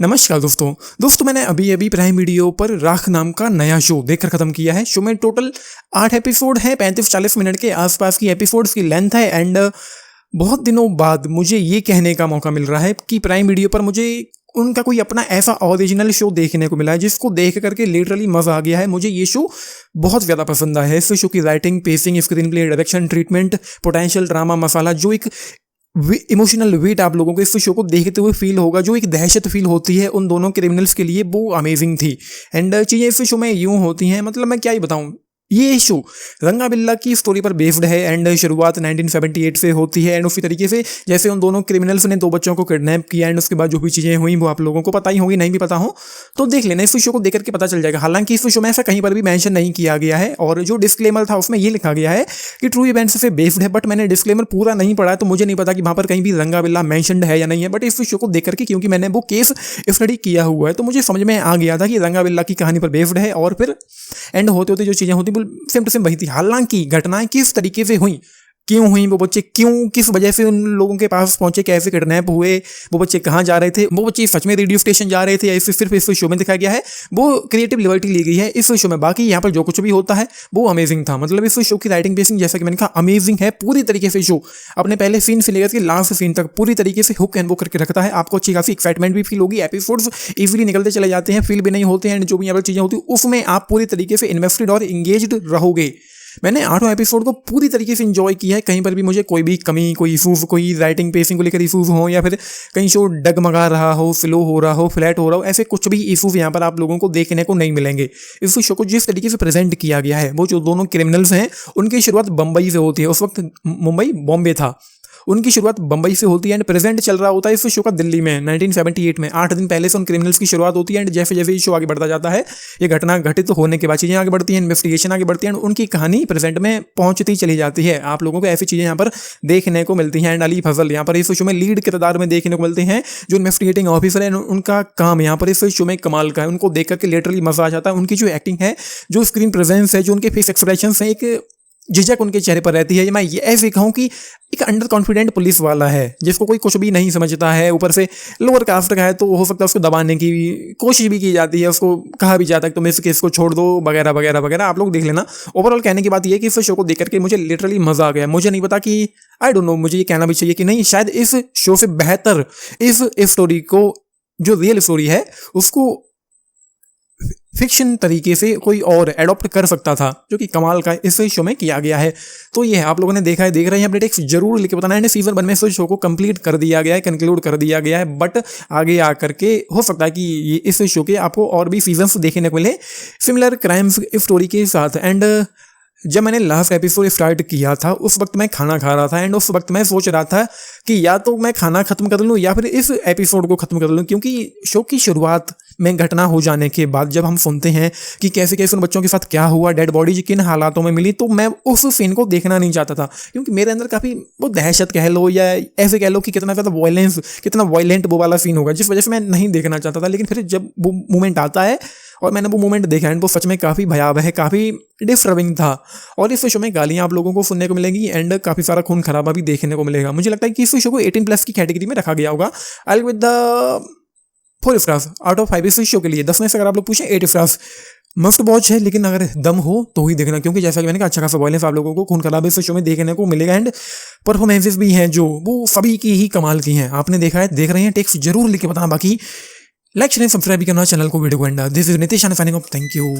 नमस्कार दोस्तों मैंने अभी अभी प्राइम वीडियो पर राख नाम का नया शो देखकर खत्म किया है। शो में टोटल 8 एपिसोड हैं, 35-40 मिनट के आसपास की एपिसोड्स की लेंथ है। एंड बहुत दिनों बाद मुझे ये कहने का मौका मिल रहा है कि प्राइम वीडियो पर मुझे उनका कोई अपना ऐसा ओरिजिनल शो देखने को मिला है जिसको देख करके लिटरली मजा आ गया है। मुझे ये शो बहुत ज़्यादा पसंद आया है। इस शो की writing, pacing, screenplay, direction, treatment, potential drama, masala, जो एक इमोशनल वेट आप लोगों को इस शो को देखते हुए फील होगा, जो एक दहशत फील होती है उन दोनों क्रिमिनल्स के लिए, वो अमेजिंग थी। एंड चीज़ें इस शो में यूं होती हैं, मतलब मैं क्या ही बताऊं। ये शो रंगा बिल्ला की स्टोरी पर बेस्ड है। एंड शुरुआत 1978 से होती है। एंड उसी तरीके से जैसे उन दोनों क्रिमिनल्स ने 2 बच्चों को किडनैप किया एंड उसके बाद जो भी चीज़ें हुई वो आप लोगों को पता ही होगी, नहीं भी पता हो तो देख लेना, इस शो को देख करके पता चल जाएगा। हालांकि इस शो में ऐसा कहीं पर भी मेंशन नहीं किया गया है और जो डिस्क्लेमर था उसमें ये लिखा गया है कि ट्रू इवेंट्स से बेस्ड है, बट मैंने डिस्क्लेमर पूरा नहीं पढ़ा है तो मुझे नहीं पता कि वहाँ पर कहीं भी रंगा बिल्ला मैंशनड है या नहीं है। बट इस शो को देख करके, क्योंकि मैंने वो केस स्टडी किया हुआ है, तो मुझे समझ में आ गया था कि रंगा बिल्ला की कहानी पर बेस्ड है। और फिर एंड होते होते जो चीज़ें होती सेम टू सेम वही थी। हालांकि घटनाएं किस तरीके से हुई, क्यों हुई, वो बच्चे क्यों, किस वजह से उन लोगों के पास पहुंचे, कैसे किडनैप हुए, वो बच्चे कहाँ जा रहे थे, वो बच्चे सच में रेडियो स्टेशन जा रहे थे या इसे सिर्फ इस शो में दिखाया गया है, वो क्रिएटिव लिबर्टी ली गई है इस शो में। बाकी यहाँ पर जो कुछ भी होता है वो अमेजिंग था। मतलब इस शो की राइटिंग पेसिंग, जैसा कि मैंने कहा, अमेजिंग है। पूरी तरीके से शो अपने पहले सीन से लेकर के लास्ट सीन तक पूरी तरीके से हुक एंड वो करके रखता है। आपको अच्छी खासी एक्साइटमेंट भी फील होगी, एपिसोड्स इजीली निकलते चले जाते हैं, फील भी नहीं होते हैं। जो भी यहाँ पर चीज़ें होती है उसमें आप पूरी तरीके से इन्वेस्टेड और इंगेज्ड रहोगे। मैंने 8 एपिसोड को पूरी तरीके से एंजॉय किया है। कहीं पर भी मुझे कोई भी कमी, कोई इशूज, कोई राइटिंग पेसिंग को लेकर इशूज हो या फिर कहीं शो डगमगा रहा हो, स्लो हो रहा हो, फ्लैट हो रहा हो, ऐसे कुछ भी इशूज यहाँ पर आप लोगों को देखने को नहीं मिलेंगे। इस शो को जिस तरीके से प्रेजेंट किया गया है, वो जो दोनों क्रिमिनल्स हैं उनकी शुरुआत बम्बई से होती है। उस वक्त मुंबई, बॉम्बे था, उनकी शुरुआत बंबई से होती है एंड प्रेजेंट चल रहा होता है इस शो का दिल्ली में 1978 में। 8 दिन पहले से उन क्रिमिनल्स की शुरुआत होती है एंड जैसे जैसे ये शो आगे बढ़ता जाता है, ये घटना घटित होने के बाद चीज़ें आगे बढ़ती हैं, इन्वेस्टिगेशन आगे बढ़ती है एंड उनकी कहानी प्रेजेंट में पहुंचती चली जाती है। आप लोगों को ऐसी चीज़ें यहाँ पर देखने को मिलती हैं। एंड अली फजल यहाँ पर इस शो में लीड किरदार में देखने को मिलते हैं। जो इन्वेस्टिगेटिंग ऑफिसर है, उनका काम यहाँ पर इस शो में कमाल का है। उनको देख करके लिटरली मजा आ जाता है। उनकी जो एक्टिंग है, जो स्क्रीन प्रेजेंस है, जो उनके फेस एक्सप्रेशन है, एक झिझक उनके चेहरे पर रहती है। मैं ये ऐसे कहूँ कि एक अंडर कॉन्फिडेंट पुलिस वाला है जिसको कोई कुछ भी नहीं समझता है, ऊपर से लोअर कास्ट का है, तो हो सकता है उसको दबाने की कोशिश भी की जाती है, उसको कहा भी जाता है तुम इस केस को छोड़ दो, वगैरह वगैरह वगैरह। आप लोग देख लेना। ओवरऑल कहने की बात यह है कि इस शो को देख करके मुझे लिटरली मजा आ गया। मुझे नहीं पता कि आई डोंट नो, मुझे ये कहना भी चाहिए कि नहीं, शायद इस शो से बेहतर इस स्टोरी को, जो रियल स्टोरी है, उसको फिक्शन तरीके से कोई और एडॉप्ट कर सकता था, जो कि कमाल का इस शो में किया गया है। तो ये है, आप लोगों ने देखा है, देख रहे हैं, अपने टेक्स्ट जरूर लिख के बताना है। सीजन 1 में इस शो को कंप्लीट कर दिया गया है, कंक्लूड कर दिया गया है, बट आगे आकर के हो सकता है कि ये इस शो के आपको और भी सीजन्स देखने को मिले सिमिलर क्राइम स्टोरी के साथ। एंड जब मैंने लास्ट एपिसोड स्टार्ट किया था उस वक्त मैं खाना खा रहा था एंड उस वक्त मैं सोच रहा था कि या तो मैं खाना खत्म कर लूँ या फिर इस एपिसोड को खत्म कर लूँ, क्योंकि शो की शुरुआत में घटना हो जाने के बाद जब हम सुनते हैं कि कैसे कैसे उन बच्चों के साथ क्या हुआ, डेड बॉडीज किन हालातों में मिली, तो मैं उस सीन को देखना नहीं चाहता था। क्योंकि मेरे अंदर काफ़ी वो दहशत कह लो या ऐसे कह लो कि कितना ज़्यादा वायलेंस, कितना वायलेंट वो वाला सीन होगा, जिस वजह से मैं नहीं देखना चाहता था। लेकिन फिर जब वो मोमेंट आता है और मैंने वो मोमेंट देखा एंड वो सच में काफ़ी भयावह है, काफ़ी डिस्टर्बिंग था। और इस शो में गालियाँ आप लोगों को सुनने को मिलेंगी एंड काफ़ी सारा खून खराबा भी देखने को मिलेगा। मुझे लगता है कि इस शो को 18+ की कैटेगरी में रखा गया होगा। I with the 4 stars out of 5 इस शो के लिए। 10 में से अगर आप लोग पूछें 8 स्टार्स। मस्त वॉच है, लेकिन अगर दम हो तो ही देखना, क्योंकि जैसा कि मैंने कहा, अच्छा खासा वायलेंस आप लोगों को, खून खराबा इस शो में देखने को मिलेगा एंड परफॉर्मेंसेस भी हैं जो वो सभी की ही कमाल की हैं। आपने देखा है, देख रहे हैं, टेक्स्ट जरूर लिख के बताना। बाकी लाइक शेयर सब्सक्राइब भी करना चैनल को, वीडियो को and this is Nitish signing off. Thank you.